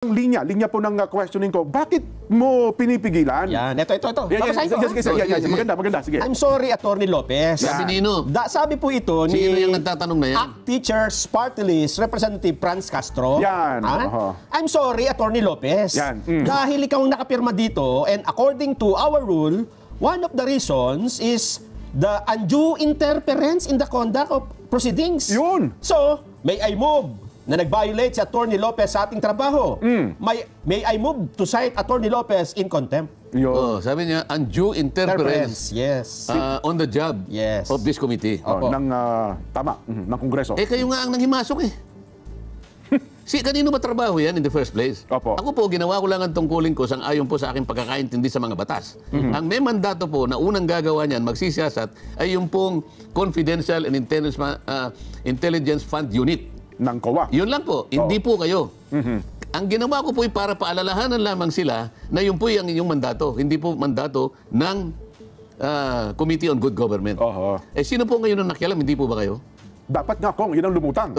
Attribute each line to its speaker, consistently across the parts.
Speaker 1: Linya po ng questioning ko, bakit mo pinipigilan?
Speaker 2: Yan, ito.
Speaker 1: Maganda, sige.
Speaker 2: I'm sorry, Attorney Lopez.
Speaker 3: Sabi nino?
Speaker 2: Sabi po ito ni
Speaker 3: Sino yung nagtatanong na yan?
Speaker 2: ACT Teachers Party List Representative Franz Castro.
Speaker 1: Yan.
Speaker 2: I'm sorry, Attorney Lopez.
Speaker 1: Yan.
Speaker 2: Dahil ikaw ang nakapirma dito, and according to our rule, one of the reasons is the undue interference in the conduct of proceedings.
Speaker 1: Yun.
Speaker 2: So, may I move na nag-violate si Attorney Lopez sa ating trabaho. May I move to cite Attorney Lopez in contempt.
Speaker 3: Oh, sabi niya, undue interference
Speaker 2: Yes.
Speaker 3: on the job of this committee.
Speaker 1: Ng Kongreso.
Speaker 3: Eh, kayo nga ang nanghimasok eh. Kanino ba trabaho yan in the first place?
Speaker 1: Opo.
Speaker 3: Ako po, ginawa ko lang ang tungkulin ko sang-ayon po sa aking pagkakaintindi sa mga batas. Ang may mandato po na unang gagawa niyan, magsisiyasat, ay yung pong Confidential and Intelligence Fund Unit.
Speaker 1: Ng COA.
Speaker 3: Yun lang po, hindi po kayo. Ang ginawa ko po ay para paalalahanan lamang sila na yun po yung inyong mandato. Hindi po mandato ng Committee on Good Government. Eh, sino po ngayon ang nakialam? Hindi po ba kayo?
Speaker 1: Dapat nga kung, yun ang lumutang.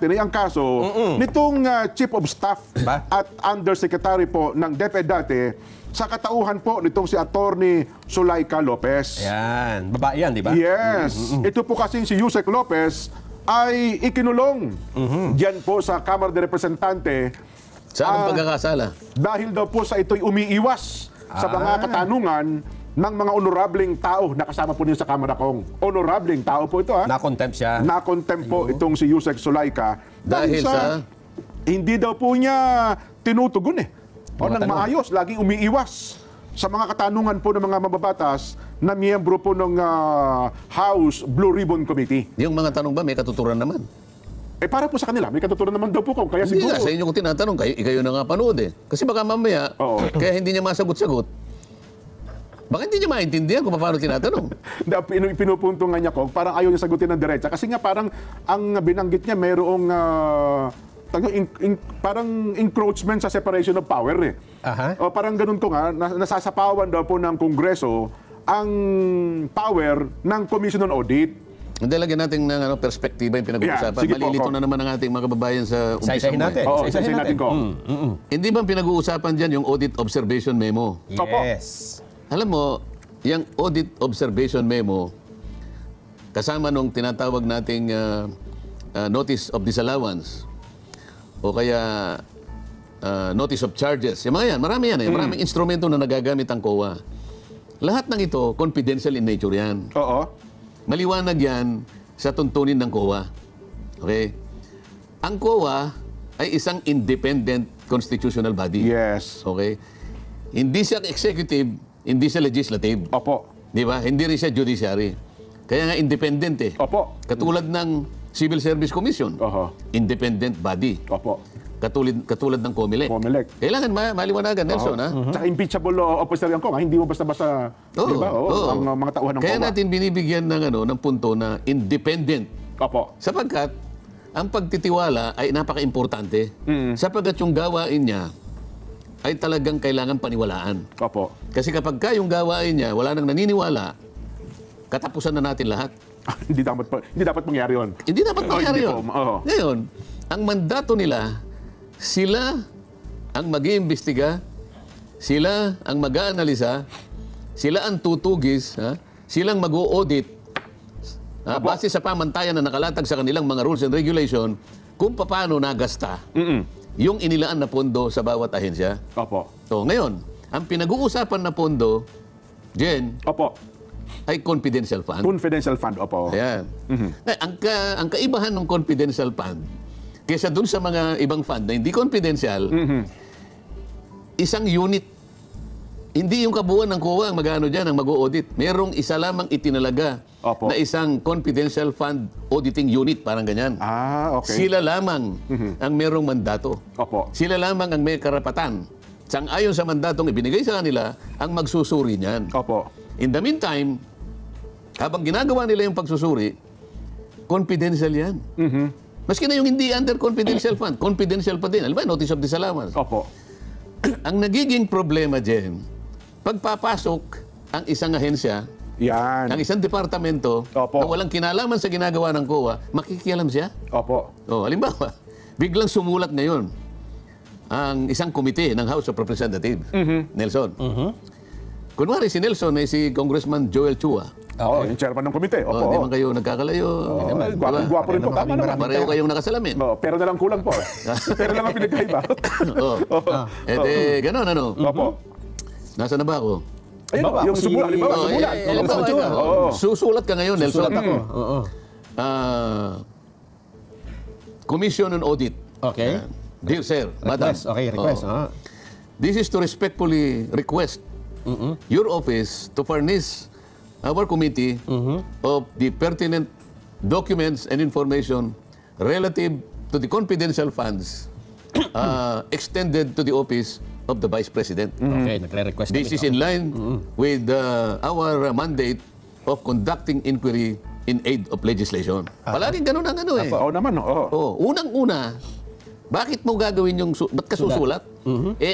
Speaker 1: Ang kaso nitong Chief of Staff at Undersecretary po ng DepEd dati sa katauhan po nitong si Attorney Zulaika Lopez.
Speaker 2: Yan. Babae yan, di ba?
Speaker 1: Yes. Ito po kasing si Yusek Lopez ay ikinulong diyan po sa Kamara de Representante.
Speaker 3: Saan ang pagkakasala?
Speaker 1: Dahil daw po sa ito'y umiiwas sa mga katanungan ng mga honorableng tao na kasama po niyo sa Kamara Kong. Honorableng tao po ito, ha?
Speaker 2: Na-contempt siya.
Speaker 1: Na-contempt po itong si Yusek Zulaika.
Speaker 3: Dahil sa
Speaker 1: hindi daw po niya tinutugon o nang maayos, laging umiiwas sa mga katanungan po ng mga mababatas na miyembro po ng House Blue Ribbon Committee.
Speaker 3: Yung mga tanong ba may katuturan naman?
Speaker 1: Eh para po sa kanila, may katuturan naman daw po kung kaya
Speaker 3: Hindi
Speaker 1: siguro.
Speaker 3: nga, sa inyo ko tinatanong, kayo na nga panood eh. Kasi baka mamaya, kaya hindi niya masagot-sagot. Baka hindi niya maintindihan kung paano tinatanong.
Speaker 1: Pinupunto nga niya ko, parang ayaw niya sagutin ng diretsa. Kasi nga parang ang binanggit niya mayroong parang encroachment sa separation of power eh. O parang ganun ko nga, nasasapawan daw po ng Kongreso ang power ng Commission on Audit.
Speaker 3: Hindi, lagyan natin ng perspektiba yung pinag-uusapan. Malilito na naman ang ating mga kababayan sa umpisa.
Speaker 2: Isa-isahin natin.
Speaker 1: Isa-isahin natin ko.
Speaker 3: Hindi ba pinag-uusapan dyan yung Audit Observation Memo?
Speaker 2: Yes.
Speaker 3: Alam mo, yung Audit Observation Memo, kasama nung tinatawag nating Notice of Disallowance, o kaya Notice of Charges, yung mga yan, marami yan eh. Maraming instrumento na nagagamit ang COA. Lahat ng ito, confidential in nature yan. Maliwanag yan sa tuntunin ng COA. Okay? Ang COA ay isang independent constitutional body.
Speaker 1: Yes.
Speaker 3: Okay? Hindi siya executive, hindi siya legislative. Di ba? Hindi rin siya judiciary. Kaya nga independent eh. Katulad ng Civil Service Commission. Independent body. Katulad ng COMELEC. Kailangan maliwanagan, Nelson.
Speaker 1: Tsaka impeachable officer yan ko. Hindi mo basta-basta ang mga tauhan ng COA.
Speaker 3: Kaya natin binibigyan ng punto na independent. Sapagkat ang pagtitiwala ay napaka-importante. Sapagkat yung gawain niya ay talagang kailangan paniwalaan. Kasi kapag yung gawain niya, wala nang naniniwala, katapusan na natin lahat.
Speaker 1: Hindi dapat mangyari yun.
Speaker 3: Hindi dapat mangyari yun. Ngayon, ang mandato nila, sila ang mag-iimbestiga, sila ang mag-aanalisa, sila ang tutugis, silang mag-o-audit, base sa pamantayan na nakalatag sa kanilang mga rules and regulation, kung paano nagasta yung inilaan na pondo sa bawat ahensya. So, ngayon, ang pinag-uusapan na pondo, Jen, ay confidential fund.
Speaker 1: Confidential fund,
Speaker 3: Ayan. Ang kaibahan ng confidential fund, kaysa dun sa mga ibang fund na hindi confidential, isang unit. Hindi yung kabuuan ng COA ang mag-ano dyan, ang mag-audit. Merong isa lamang itinalaga na isang confidential fund auditing unit, parang ganyan. Sila lamang ang merong mandato. Sila lamang ang may karapatan. Sang-ayon sa mandatong ibinigay sa kanila, ang magsusuri niyan. In the meantime, habang ginagawa nila yung pagsusuri, confidential yan. Maski na yung hindi under confidential fund, confidential pa din. Alam ba, Notice of Disallowance. Ang nagiging problema dyan, pagpapasok ang isang ahensya
Speaker 1: Yan.
Speaker 3: Ang isang departamento
Speaker 1: Opo.
Speaker 3: na walang kinalaman sa ginagawa ng COA, makikialam siya?
Speaker 1: Opo.
Speaker 3: Halimbawa, biglang sumulat ngayon ang isang komite ng House of Representatives, Nelson. Kunwari si Nelson ay si Congressman Joel Chua.
Speaker 1: Oo, yung chairman ng komite.
Speaker 3: Hindi
Speaker 1: Opo.
Speaker 3: man kayo nagkakalayo.
Speaker 1: Gwapo rin po. Tama naman.
Speaker 3: Pareho kayong nakasalamin.
Speaker 1: Pero na lang kulang po. Pero lang ang pinagkaiba.
Speaker 3: Ganon ano.
Speaker 1: Opo.
Speaker 3: Nasa na ba ako?
Speaker 1: Ayun, yung sumulat. Halimbawa, sumulat.
Speaker 3: Susulat ka ngayon, Nelson.
Speaker 2: Susulat ako. Oo.
Speaker 3: Commission on Audit.
Speaker 2: Okay.
Speaker 3: Dear Sir, Madam.
Speaker 2: Request. Okay, request.
Speaker 3: This is to respectfully request your office to furnish our committee of the pertinent documents and information relative to the confidential funds extended to the office of the Vice President.
Speaker 2: Okay, nagre-request
Speaker 3: This is in line with our mandate of conducting inquiry in aid of legislation. Palaging ganun ang ano eh.
Speaker 1: Oo naman. Oo.
Speaker 3: Unang-una, bakit mo gagawin yung, ba't ka susulat?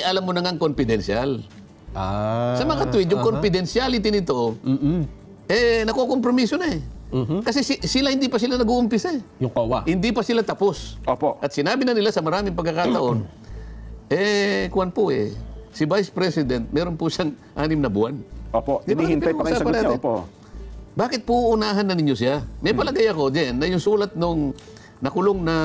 Speaker 3: Alam mo na nga confidential. Sa mga tweet, yung confidentiality nito, nakukompromiso na eh. Kasi sila hindi pa sila nag-uumpisa eh.
Speaker 2: Yung COA.
Speaker 3: Hindi pa sila tapos.
Speaker 1: Opo.
Speaker 3: At sinabi na nila sa maraming pagkakataon, kuwan po si Vice President, meron po siyang 6 na buwan.
Speaker 1: Opo.
Speaker 3: Di ba?
Speaker 1: Hinihintay pa kayo sagot niya. Opo.
Speaker 3: Bakit po unahan na ninyo siya? May palagay ako din na yung sulat nung nakulong na,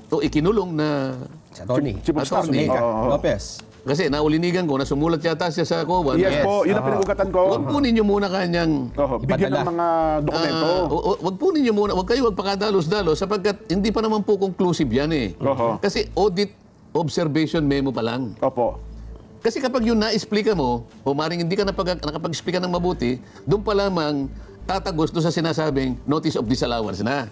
Speaker 3: o ikinulong na,
Speaker 2: Si Atty.
Speaker 1: Si Boss
Speaker 3: Atty.
Speaker 2: Lopez.
Speaker 3: kasi naulinigan ko na sumulat yata siya sa COA.
Speaker 1: Yes po. Yun ang pinag-ugatan ko.
Speaker 3: Huwag po ninyo muna kanyang
Speaker 1: Bigyan ng mga dokumento.
Speaker 3: wag po ninyo muna, wag kayo magpakadalos-dalos sapagkat hindi pa naman po conclusive yan eh. Kasi audit observation memo pa lang.
Speaker 1: Opo.
Speaker 3: Kasi kapag yun na-explica mo, o maring hindi ka nakapag-explica ng mabuti, doon pa lamang tatagos doon sa sinasabing notice of disallowance na.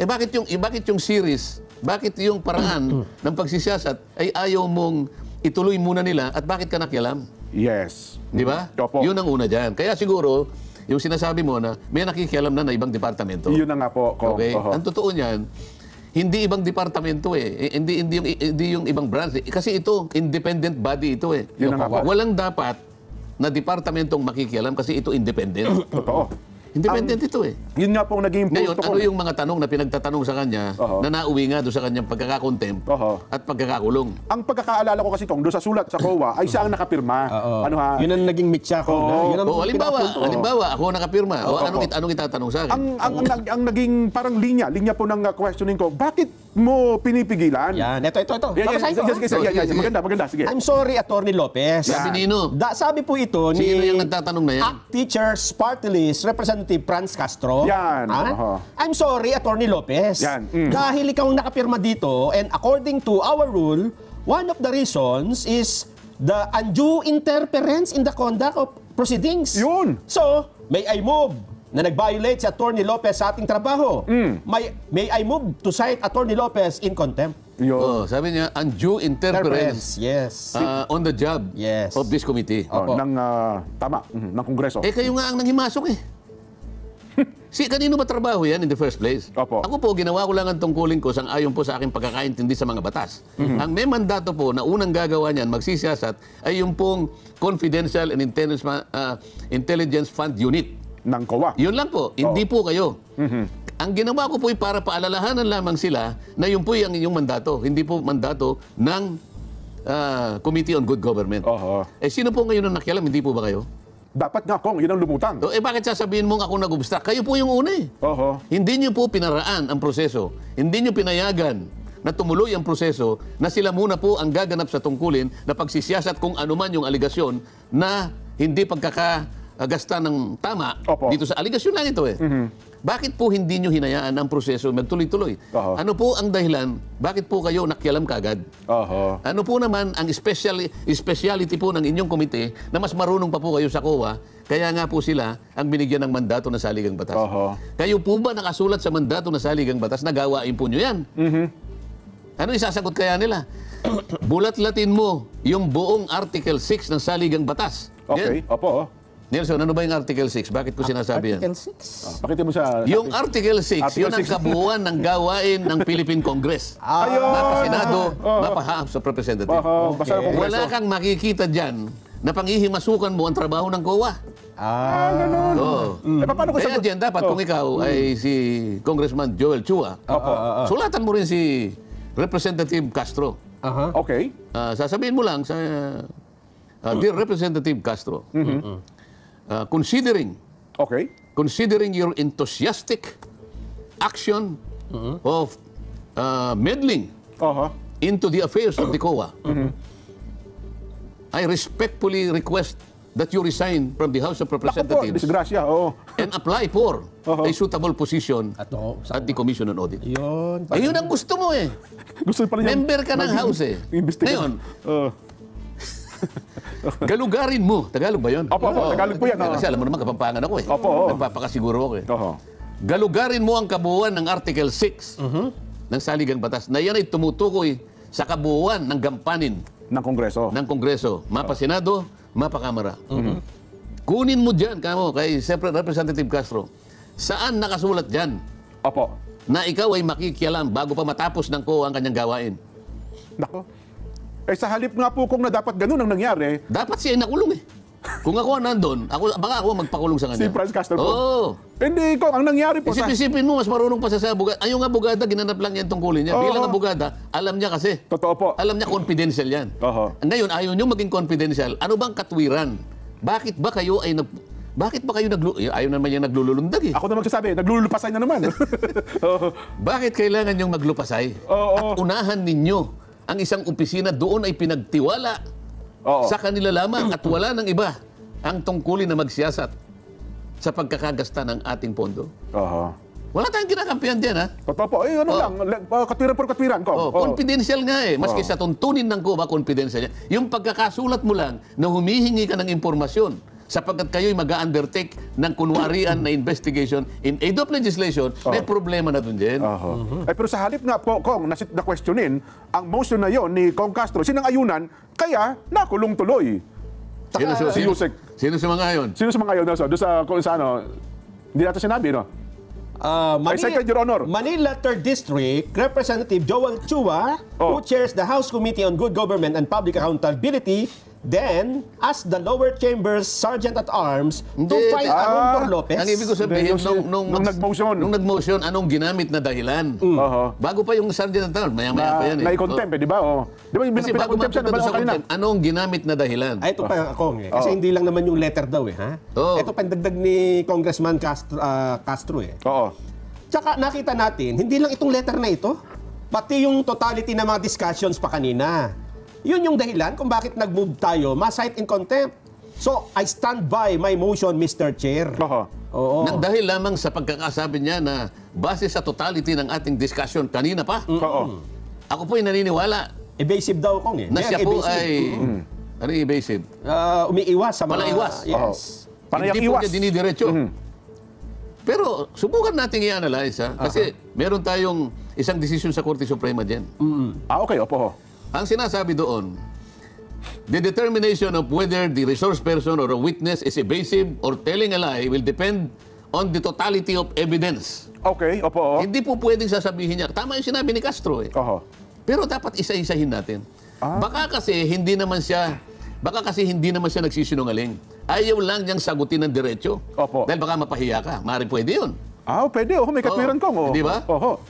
Speaker 3: Bakit yung series, bakit yung paraan ng pagsisiyasat ay ayaw mong ituloy muna nila at bakit ka nakialam?
Speaker 1: Yes.
Speaker 3: Di ba?
Speaker 1: Opo.
Speaker 3: Yun ang una dyan. Kaya siguro, yung sinasabi mo na may nakikialam na ibang departamento.
Speaker 1: Yun na nga po.
Speaker 3: Okay? Ang totoo niyan, hindi ibang departamento eh. Hindi yung ibang branch. Kasi ito, independent body ito eh.
Speaker 1: Yun na nga po.
Speaker 3: Walang dapat na departamentong makikialam kasi ito independent.
Speaker 1: Totoo.
Speaker 3: Independent ito eh.
Speaker 1: Yun nga pong naging
Speaker 3: Ngayon,
Speaker 1: punto ko.
Speaker 3: ano yung mga tanong na pinagtatanong sa kanya na nauwi nga doon sa kanyang pagkakakontempt at pagkakakulong?
Speaker 1: Ang pagkakaalala ko kasi doon sa sulat sa COA ay siya ang nakapirma. Ano ha?
Speaker 2: Yun ang naging mitya ko. Yun ang
Speaker 3: Halimbawa, ako nakapirma. Anong itatanong sa akin?
Speaker 1: Ang naging parang linya po ng questioning ko, bakit mo pinipigilan?
Speaker 2: Yan, ito.
Speaker 1: Sige. Maganda, sige.
Speaker 2: I'm sorry, Atty. Lopez.
Speaker 3: Sabi nino?
Speaker 2: Sabi po ito ni
Speaker 3: Sino yung nagtatanong na yan?
Speaker 2: ACT Teachers Party List Representative Franz Castro.
Speaker 1: Yan.
Speaker 2: I'm sorry, Atty. Lopez.
Speaker 1: Yan.
Speaker 2: Dahil ikaw ang nakapirma dito and according to our rule, one of the reasons is the undue interference in the conduct of proceedings.
Speaker 1: Yun.
Speaker 2: So, may I move na nag-violate si Atty. Lopez sa ating trabaho. May I move to cite Atty. Lopez in contempt.
Speaker 1: Yun.
Speaker 3: Sabi niya, undue interference
Speaker 2: Yes.
Speaker 3: on the job
Speaker 2: Yes.
Speaker 3: of this committee.
Speaker 1: Ng Kongreso.
Speaker 3: Kayo nga ang nanghimasok eh. Kanino ba trabaho yan in the first place?
Speaker 1: Opo.
Speaker 3: Ako po, ginawa ko lang ang tungkulin ko ayon po sa aking pagkakaintindi sa mga batas. Ang may mandato po na unang gagawa niyan, magsisiyasat, ay yung pong Confidential and Intelligence Fund Unit.
Speaker 1: Ng COA.
Speaker 3: Yun lang po, hindi po kayo. Ang ginawa ko po ay para paalalahanan lamang sila na yun po yung inyong mandato. Hindi po mandato ng Committee on Good Government. Sino po ngayon ang nakialam? Hindi po ba kayo?
Speaker 1: Dapat nga kung yun ang lumutang.
Speaker 3: Bakit sasabihin mong ako nag-obstruct? Kayo po yung una eh. Hindi nyo po pinaraan ang proseso. Hindi nyo pinayagan na tumuloy ang proseso na sila muna po ang gaganap sa tungkulin na pagsisiyasat kung ano man yung aligasyon na hindi pagkakagasta ng tama dito sa aligasyon lang ito eh. Bakit po hindi nyo hinayaan ang proseso magtuloy-tuloy? Ano po ang dahilan? Bakit po kayo nakialam kagad? Ano po naman ang speciality po ng inyong komite na mas marunong pa po kayo sa COA, kaya nga po sila ang binigyan ng mandato na saligang batas? Kayo po ba nakasulat sa mandato na saligang batas na gawain po nyo yan? Ano isasagot kaya nila? Bulat-latin mo yung buong Article 6 ng saligang batas.
Speaker 1: Okay,
Speaker 3: Nelson, ano ba yung Article 6? Bakit ko sinasabi yan?
Speaker 2: Article 6?
Speaker 1: Pakita mo sa...
Speaker 3: Yung Article 6, yun ang kabuuan ng gawain ng Philippine Congress. Mapa Senado, mapa House of Representatives. Wala kang makikita dyan na panghihimasukan mo ang trabaho ng COA.
Speaker 1: Ganun.
Speaker 3: Oo.
Speaker 1: Paano ko
Speaker 3: Kaya dyan dapat kung ikaw ay si Congressman Joel Chua, sulatan mo rin si Representative Castro.
Speaker 1: Okay.
Speaker 3: Sasabihin mo lang sa Dear Representative Castro, considering
Speaker 1: Okay.
Speaker 3: your enthusiastic action of meddling into the affairs of the COA, I respectfully request that you resign from the House of
Speaker 1: Ako po,
Speaker 3: Representatives
Speaker 1: disgrasya. Oo.
Speaker 3: and apply for a suitable position
Speaker 2: At
Speaker 3: at the Commission on Audit.
Speaker 2: yun.
Speaker 3: Ayun ang gusto mo eh.
Speaker 1: Gusto pa rin
Speaker 3: Member ka ng House eh.
Speaker 1: Investigative.
Speaker 3: Ngayon, galugarin mo. Tagalog ba yun?
Speaker 1: Opo, Tagalog po yan.
Speaker 3: Kasi alam mo naman, Kapampangan ako eh.
Speaker 1: Opo.
Speaker 3: Nagpapakasiguro ako eh.
Speaker 1: Oho.
Speaker 3: Galugarin mo ang kabuuan ng Article 6 ng Saligang Batas na yan ay tumutukoy sa kabuuan ng gampanin
Speaker 1: Ng Kongreso.
Speaker 3: ng Kongreso, mapa Senado, mapa Kamara. Kunin mo dyan, kamo, kay Representative Castro, saan nakasulat dyan
Speaker 1: Opo.
Speaker 3: na ikaw ay makikialam bago pa matapos ng COA ang kanyang gawain?
Speaker 1: Nako. Sa halip nga po kung na dapat ganun ang nangyari,
Speaker 3: Dapat siya ay nakulong eh. Kung ako nandun, baka ako magpakulong sa
Speaker 1: si
Speaker 3: kanya.
Speaker 1: Franz Castro po.
Speaker 3: Oo.
Speaker 1: Hindi ko, ang nangyari po sa...
Speaker 3: Isip-isipin mo, mas marunong pa siya sa abogada. Ayong abogada, ginanap lang yan tungkulin niya.
Speaker 1: Oo.
Speaker 3: Bilang abogada, alam niya kasi.
Speaker 1: Totoo po.
Speaker 3: Alam niya confidential yan.
Speaker 1: Oho.
Speaker 3: Ngayon, ayaw niyo maging confidential. Ano bang katwiran? Bakit ba kayo ayaw naman yung naglululundag eh.
Speaker 1: Ako na magsasabi, naglulupasay na naman. Oo.
Speaker 3: Bakit kailangan yung maglupasay?
Speaker 1: Oo.
Speaker 3: At unahan ninyo ang isang opisina doon ay pinagtiwala
Speaker 1: Oo.
Speaker 3: sa kanila lamang at wala ng iba ang tungkulin na magsiyasat sa pagkakagasta ng ating pondo.
Speaker 1: Oho.
Speaker 3: Wala tayong kinakampihan dyan, ha?
Speaker 1: Totoo po. Ano lang, katwiran por katwiran ko.
Speaker 3: Oh, confidential nga eh. Maski sa tuntunin ng COA, confidential yan. Yung pagkakasulat mo lang na humihingi ka ng impormasyon sapagkat kayo'y mag-undertake ng kunwarian na investigation in aid of legislation, may problema na dun din.
Speaker 1: Oho. Pero sa halip nga po, Kong, na questionin, ang motion na yon ni Kong Castro, sinang-ayunan, kaya nakulong tuloy. Si Yusek.
Speaker 3: Sino sa mga yun?
Speaker 1: Sino sa mga yun? Doon sa kung sa ano, hindi natin sinabi, no? I second, Your Honor.
Speaker 2: Manila 3rd District, Representative Joel Chua, who chairs the House Committee on Good Government and Public Accountability, then asked the lower chamber's Sergeant-at-Arms to find Aaron Lopez.
Speaker 3: Ang ibig ko sabihin,
Speaker 1: Nung
Speaker 3: nag-motion, anong ginamit na dahilan?
Speaker 1: Oho.
Speaker 3: Bago pa yung Sergeant at Arms, maya-maya pa yan eh.
Speaker 1: Na-contempt, di ba? Di ba,
Speaker 3: Kasi bago
Speaker 1: pinakontempt siya
Speaker 3: mapunta sa
Speaker 1: kanina?
Speaker 3: contempt, anong ginamit na dahilan?
Speaker 2: Ay, ito pa ako eh. Kasi hindi lang naman yung letter daw eh, ha?
Speaker 3: Oo.
Speaker 2: Ito pandagdag ni Congressman Castro eh.
Speaker 1: Oo.
Speaker 2: Tsaka nakita natin, hindi lang itong letter na ito, pati yung totality ng mga discussions pa kanina. Yun yung dahilan kung bakit nag-move tayo, ma-cite in contempt. So, I stand by my motion, Mr. Chair.
Speaker 1: Oho.
Speaker 2: Oo.
Speaker 3: Nang dahil lamang sa pagkakasabi niya na base sa totality ng ating discussion kanina pa,
Speaker 1: Oo.
Speaker 3: ako po ay naniniwala
Speaker 2: Evasive daw kong eh.
Speaker 3: na siya
Speaker 2: Yan,
Speaker 3: po
Speaker 2: evasive.
Speaker 3: ay, ano yung evasive?
Speaker 2: Umiiwas sa mga...
Speaker 3: Palaiwas.
Speaker 2: Yes.
Speaker 1: Panayang
Speaker 3: Hindi po
Speaker 1: iwas.
Speaker 3: niya dinidiretso. Pero subukan natin i-analyze ha, kasi meron tayong isang desisyon sa Korte Suprema dyan.
Speaker 1: Okay, opo.
Speaker 3: Ang sinasabi doon, the determination of whether the resource person or a witness is evasive or telling a lie will depend on the totality of evidence.
Speaker 1: Okay, opo.
Speaker 3: Hindi po pwedeng sasabihin niya. Tama yung sinabi ni Castro eh.
Speaker 1: Oho.
Speaker 3: Pero dapat isa-isahin natin. Baka kasi hindi naman siya nagsisinungaling. Ayaw lang niyang sagutin ng diretso.
Speaker 1: Opo.
Speaker 3: Dahil baka mapahiya ka. Maaari pwede yun.
Speaker 1: Pwede. May katwiran ko.
Speaker 3: Di ba?
Speaker 1: Oho.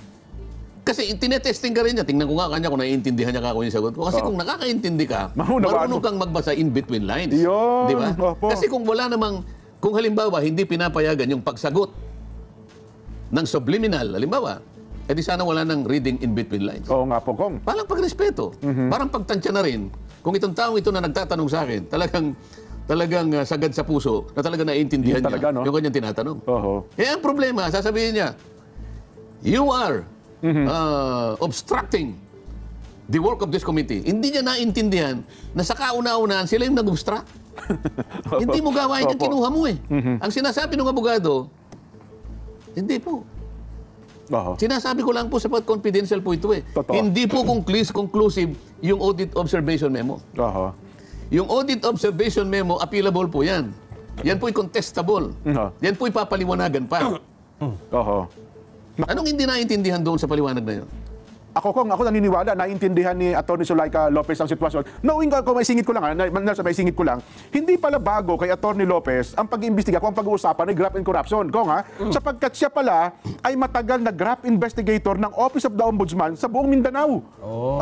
Speaker 3: Kasi tinetesting ka rin niya. Tingnan ko nga kanya kung naiintindihan niya kako yung sagot ko. Kasi kung nakakaintindi ka, marunong kang magbasa in between lines.
Speaker 1: Yun.
Speaker 3: Di ba?
Speaker 1: Opo.
Speaker 3: Kasi kung wala namang, kung halimbawa hindi pinapayagan yung pagsagot ng subliminal, halimbawa, edi sana wala nang reading in between lines.
Speaker 1: Oo nga po, Kong.
Speaker 3: Parang pagrespeto. Parang pagtansya na rin. Kung itong taong ito na nagtatanong sa akin, talagang sagad sa puso na talaga naiintindihan
Speaker 1: Yun talaga,
Speaker 3: niya
Speaker 1: no?
Speaker 3: yung kanyang tinatanong.
Speaker 1: Oho.
Speaker 3: Eh, ang problema, sasabihin niya, you are obstructing the work of this committee. Hindi niya naintindihan na sa kauna-unahan sila yung nag-obstruct. Hindi mo gawain yung
Speaker 1: Opo.
Speaker 3: kinuha mo eh. Ang sinasabi ng abogado, hindi po.
Speaker 1: Oho.
Speaker 3: Sinasabi ko lang po sapat confidential po ito eh.
Speaker 1: Totoo.
Speaker 3: Hindi po conclusive yung audit observation memo.
Speaker 1: Oho.
Speaker 3: Yung audit observation memo, appealable po yan. Yan po'y contestable. Yan po'y papaliwanagan pa.
Speaker 1: Oho.
Speaker 3: Anong hindi naintindihan doon sa paliwanag na yun?
Speaker 1: ako naniniwala, naintindihan ni Atty. Zulaika Lopez ang sitwasyon. Knowing ko, may singit ko lang, may singit ko lang, hindi pala bago kay Atty. Lopez ang pag-iimbestiga kung ang pag-uusapan ay graft and corruption. Sapagkat siya pala ay matagal na graft investigator ng Office of the Ombudsman sa buong Mindanao.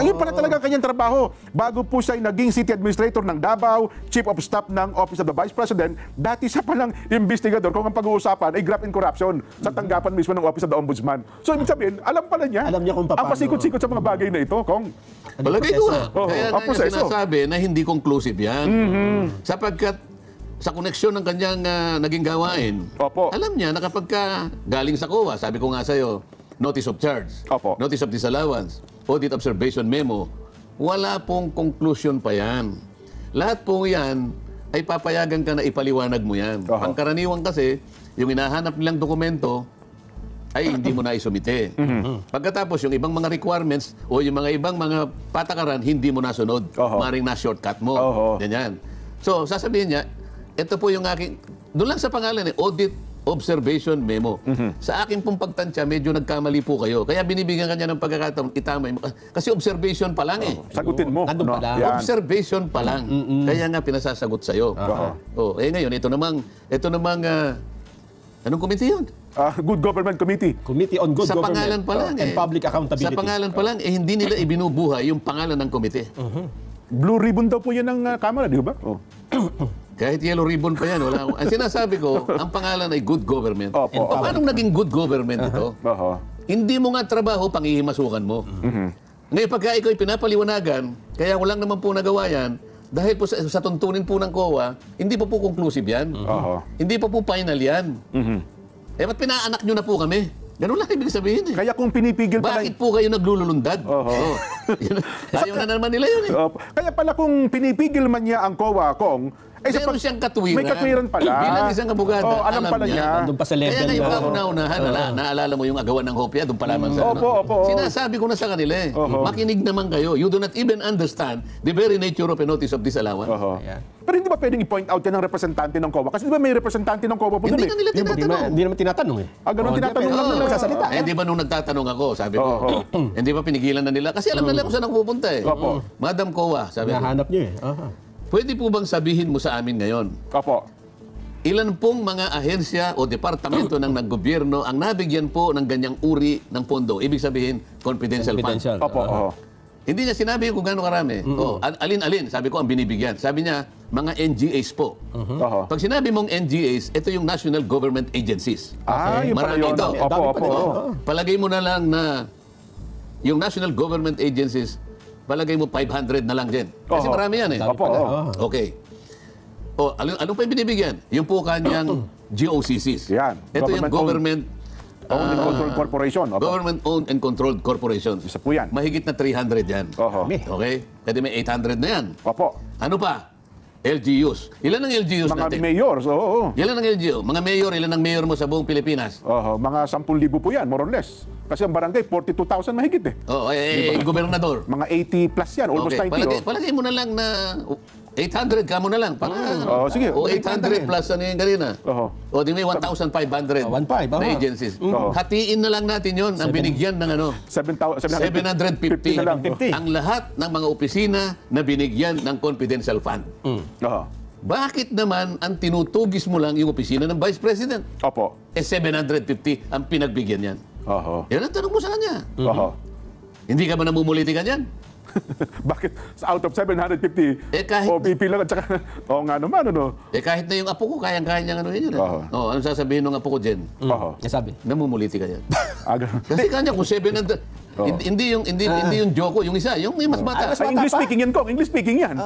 Speaker 1: Ayun pala talaga kanyang trabaho. Bago po siya naging city administrator ng Davao, chief of staff ng Office of the Vice President, dati siya palang investigador kung ang pag-uusapan ay graft and corruption sa tanggapan mismo ng Office of the Ombudsman. So, ibig sabihin, alam pala niya,
Speaker 2: Alam niya kung paano.
Speaker 1: ang pasikot-sikot sa mga bagay na ito, Kong.
Speaker 3: Palagay ko nga. Kaya
Speaker 1: ang
Speaker 3: nga
Speaker 1: proseso.
Speaker 3: sinasabi na hindi conclusive yan. Sapagkat sa koneksyon ng kanyang naging gawain,
Speaker 1: Opo.
Speaker 3: alam niya na kapag galing sa COA, sabi ko nga sa'yo, notice of charge,
Speaker 1: Opo.
Speaker 3: notice of disallowance, audit observation memo, wala pong conclusion pa yan. Lahat po yan ay papayagan ka na ipaliwanag mo yan. Pangkaraniwan kasi, yung hinahanap nilang dokumento, ay hindi mo na isumite. Pagkatapos, yung ibang mga requirements o yung mga ibang mga patakaran, hindi mo nasunod. Maring na-shortcut mo. Ganyan. So, sasabihin niya, ito po yung aking, doon lang sa pangalan audit observation memo. Sa akin pong pagtansya, medyo nagkamali po kayo. Kaya binibigyan kanya ng pagkakataon, itamay mo. Kasi observation pa lang
Speaker 1: Sagutin mo.
Speaker 2: Nandun pa lang.
Speaker 1: Yan.
Speaker 3: Observation pa lang. Kaya nga pinasasagot sa'yo. Ngayon, ito namang anong committee yun?
Speaker 1: Good Government Committee.
Speaker 2: Committee on Good
Speaker 3: Sa
Speaker 2: Government
Speaker 3: pangalan pa lang
Speaker 2: and Public Accountability.
Speaker 3: Sa pangalan pa lang, hindi nila ibinubuhay yung pangalan ng komite.
Speaker 1: Blue ribbon daw po yan ng Kamara, di ba?
Speaker 3: Kahit yellow ribbon pa yan, wala akong... Ang sinasabi ko, ang pangalan ay good government.
Speaker 1: Opo.
Speaker 3: Paano naging good government ito? Hindi mo nga trabaho, pangihimasukan mo. Ngayon, pagka ikaw ay pinapaliwanagan, kaya walang naman po nagawa yan, dahil po sa tuntunin po ng COA, hindi pa po conclusive yan. Hindi pa po final yan. Ba't pinaanak nyo na po kami? Ganun lang ibig sabihin
Speaker 1: Kaya kung pinipigil pala...
Speaker 3: Bakit po kayo naglululundad? Ayaw na naman nila yun
Speaker 1: Kaya pala kung pinipigil man niya ang COA, Kong,
Speaker 3: meron siyang katwiran.
Speaker 1: May katwiran pala.
Speaker 3: Bilang isang abogado,
Speaker 1: alam pala niya.
Speaker 2: Doon pa sa level.
Speaker 3: Kaya ngayon kauna-unahan, naalala mo yung agawan ng hopya, doon pa lamang sa
Speaker 1: Opo.
Speaker 3: Sinasabi ko na sa kanila makinig naman kayo. You do not even understand the very nature of a notice of disallowance.
Speaker 1: Pero hindi ba pwedeng i-point out yan ng representante ng COA? Kasi di ba may representante ng COA po
Speaker 3: Hindi
Speaker 1: doon
Speaker 3: na nila tinatanong.
Speaker 2: Hindi naman tinatanong
Speaker 1: ganun tinatanong lang nila.
Speaker 2: Nagsasalita.
Speaker 3: Di ba nung nagtatanong ako, sabi ko, hindi ba pinigilan na nila? Kasi alam nila kung saan ako pupunta Madam COA, sabi ko,
Speaker 2: Nahanap niyo
Speaker 3: pwede po bang sabihin mo sa amin ngayon,
Speaker 1: Opo.
Speaker 3: ilan pong mga ahensya o departamento ng gobyerno ang nabigyan po ng ganyang uri ng pondo? Ibig sabihin, confidential fund.
Speaker 1: Opo.
Speaker 3: Hindi niya sinabi kung gaano karami. Alin-alin, sabi ko ang binibigyan. Sabi niya, mga NGAs po. Pag sinabi mong NGAs, ito yung National Government Agencies.
Speaker 1: Yung pala
Speaker 3: Marami
Speaker 1: yun.
Speaker 3: ito.
Speaker 1: Opo.
Speaker 3: Palagay mo na lang na yung National Government Agencies, palagay mo 500 na lang din. Kasi marami yan
Speaker 1: Opo.
Speaker 3: Okay. Anong pa yung binibigyan? Yung po kanyang GOCCs.
Speaker 1: Yan.
Speaker 3: Ito yung Government
Speaker 1: Owned and Controlled Corporation. Opo.
Speaker 3: Government Owned and Controlled Corporations.
Speaker 1: Isa po yan.
Speaker 3: Mahigit na 300 yan. Okay? Pwede may 800 na yan.
Speaker 1: Opo.
Speaker 3: Ano pa? LGUs. Ilan ang LGUs
Speaker 1: Mga
Speaker 3: natin?
Speaker 1: mayors,
Speaker 3: Ilan ang LGU? Mga mayor, ilan ang mayor mo sa buong Pilipinas?
Speaker 1: Mga 10,000 po yan, more or less. Kasi ang barangay, 42,000 mahigit
Speaker 3: Gobernador.
Speaker 1: Mga 80 plus yan, almost 90.
Speaker 3: Palagay mo na lang na 800 ka mo na lang.
Speaker 1: Sige.
Speaker 3: O 800 plus ano yung kanina. O di may 1,500
Speaker 2: 1,500,
Speaker 3: na agencies. Hatiin na lang natin yon ang binigyan ng 750
Speaker 1: na lang.
Speaker 3: ang lahat ng mga opisina na binigyan ng confidential fund. Bakit naman ang tinutugis mo lang yung opisina ng Vice President?
Speaker 1: Opo.
Speaker 3: 750 ang pinagbigyan yan. Yan ang tanong mo sa kanya. Hindi ka ba namumuliti ka niyan?
Speaker 1: Bakit out of 750,
Speaker 3: kahit-
Speaker 1: OPP lang at saka, nga naman,
Speaker 3: Kahit na yung apo ko, kayang-kaya niyang ano yun. Ano sasabihin ng apo ko, Jen?
Speaker 2: Sabi.
Speaker 3: Namumuliti ka yan.
Speaker 1: Ganun.
Speaker 3: Kasi kanya kung 700, hindi yung Joko, yung isa, yung mas bata.
Speaker 1: Ay, English speaking yan, Kong. English speaking yan.